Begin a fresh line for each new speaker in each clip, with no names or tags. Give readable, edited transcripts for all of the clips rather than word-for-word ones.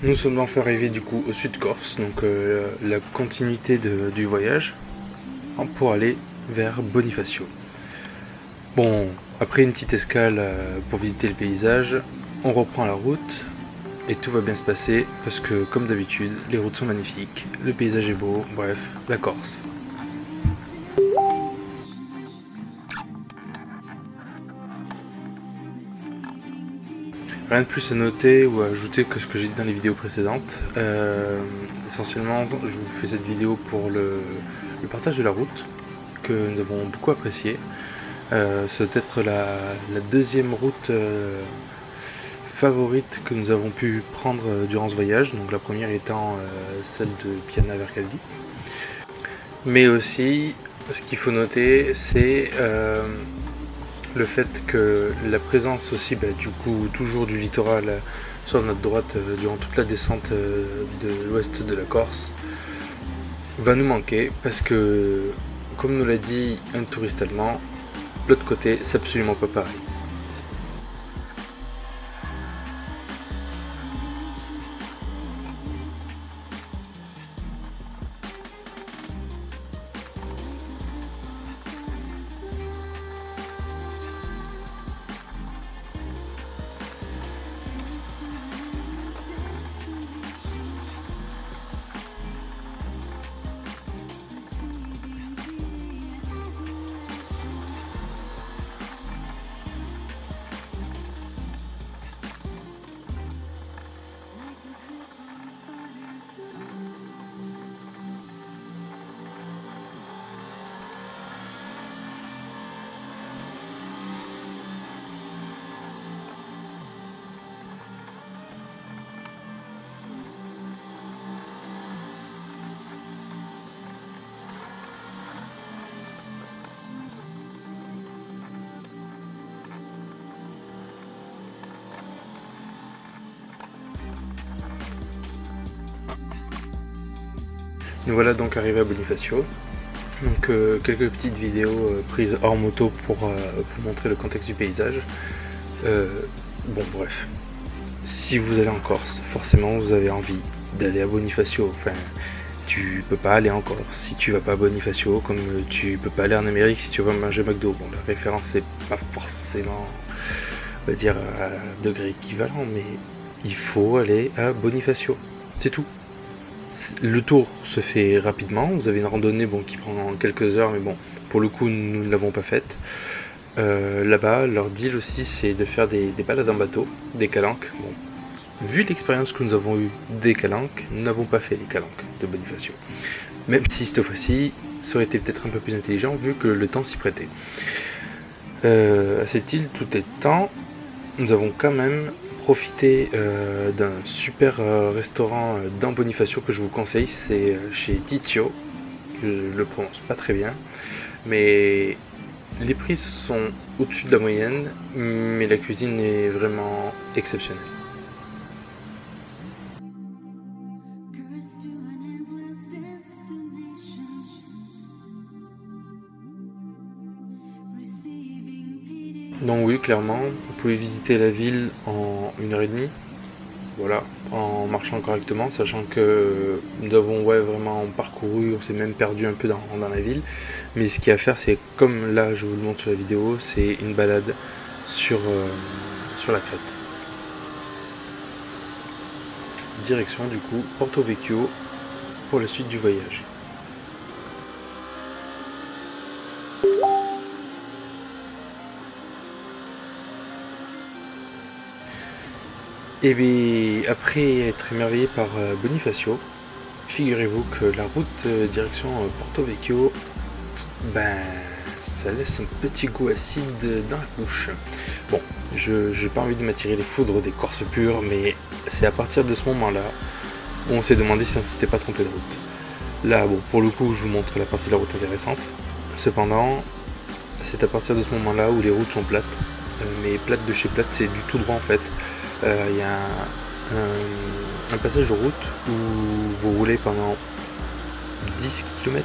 Nous sommes enfin arrivés du coup au sud Corse, donc la continuité du voyage pour aller vers Bonifacio. Bon, après une petite escale pour visiter le paysage, on reprend la route et tout va bien se passer parce que comme d'habitude, les routes sont magnifiques, le paysage est beau, bref, la Corse. Rien de plus à noter ou à ajouter que ce que j'ai dit dans les vidéos précédentes. Essentiellement, je vous fais cette vidéo pour le partage de la route, que nous avons beaucoup apprécié. C'est peut-être la deuxième route favorite que nous avons pu prendre durant ce voyage. Donc la première étant celle de Piana Vercaldi. Mais aussi, ce qu'il faut noter, c'est le fait que la présence aussi du coup toujours du littoral sur notre droite durant toute la descente de l'ouest de la Corse va nous manquer parce que, comme nous l'a dit un touriste allemand, l'autre côté c'est absolument pas pareil. Nous voilà donc arrivés à Bonifacio. Donc quelques petites vidéos prises hors moto pour montrer le contexte du paysage. Bon bref, si vous allez en Corse, forcément vous avez envie d'aller à Bonifacio. Enfin, tu peux pas aller en Corse si tu vas pas à Bonifacio, comme tu peux pas aller en Amérique si tu vas manger McDo. Bon, la référence n'est pas forcément, on va dire, à degré équivalent, mais il faut aller à Bonifacio, c'est tout. Le tour se fait rapidement, vous avez une randonnée qui prend quelques heures, mais bon, pour le coup nous ne l'avons pas faite. Là-bas, leur deal aussi c'est de faire des balades en bateau, des calanques. Bon, vu l'expérience que nous avons eue des calanques, nous n'avons pas fait les calanques de Bonifacio. Même si cette fois-ci, ça aurait été peut-être un peu plus intelligent vu que le temps s'y prêtait. À cette île, tout étant, nous avons quand même profiter d'un super restaurant dans Bonifacio que je vous conseille, c'est chez Titio. Je le prononce pas très bien, mais les prix sont au-dessus de la moyenne, mais la cuisine est vraiment exceptionnelle. Donc oui, clairement, vous pouvez visiter la ville en 1h30, voilà, en marchant correctement, sachant que nous avons vraiment parcouru, on s'est même perdu un peu dans la ville. Mais ce qu'il y a à faire, c'est, comme là je vous le montre sur la vidéo, c'est une balade sur la crête. Direction du coup Porto Vecchio pour la suite du voyage. Et bien, après être émerveillé par Bonifacio, figurez-vous que la route direction Porto Vecchio, ça laisse un petit goût acide dans la bouche. Bon, je n'ai pas envie de m'attirer les foudres des Corses pures, mais c'est à partir de ce moment-là où on s'est demandé si on s'était pas trompé de route. Là, bon, pour le coup, je vous montre la partie de la route intéressante. Cependant, c'est à partir de ce moment-là où les routes sont plates. Mais plates de chez plates, c'est du tout droit en fait. Il y a un passage de route où vous roulez pendant 10 km,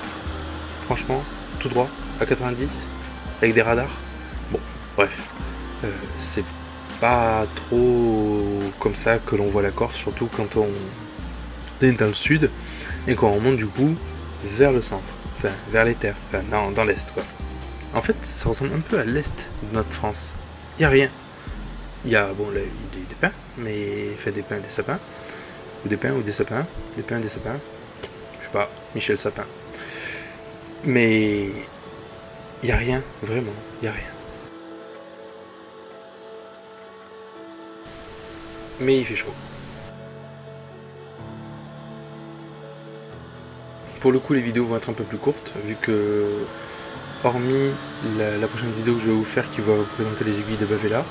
franchement, tout droit, à 90, avec des radars. Bon, bref, c'est pas trop comme ça que l'on voit la Corse, surtout quand on est dans le sud et quand on monte du coup vers le centre, enfin vers les terres, enfin dans l'est quoi. En fait, ça ressemble un peu à l'est de notre France. Il n'y a rien. Il y a bon là, des pins, mais enfin des pins, des sapins, ou des pins ou des sapins, des pins, des sapins. Je sais pas, Michel Sapin. Mais il n'y a rien, vraiment, il n'y a rien. Mais il fait chaud. Pour le coup, les vidéos vont être un peu plus courtes, vu que, hormis la prochaine vidéo que je vais vous faire qui va vous présenter les aiguilles de Bavella,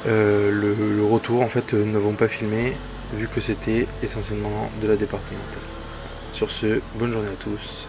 le retour, en fait, ne vont pas filmer, vu que c'était essentiellement de la départementale. Sur ce, bonne journée à tous.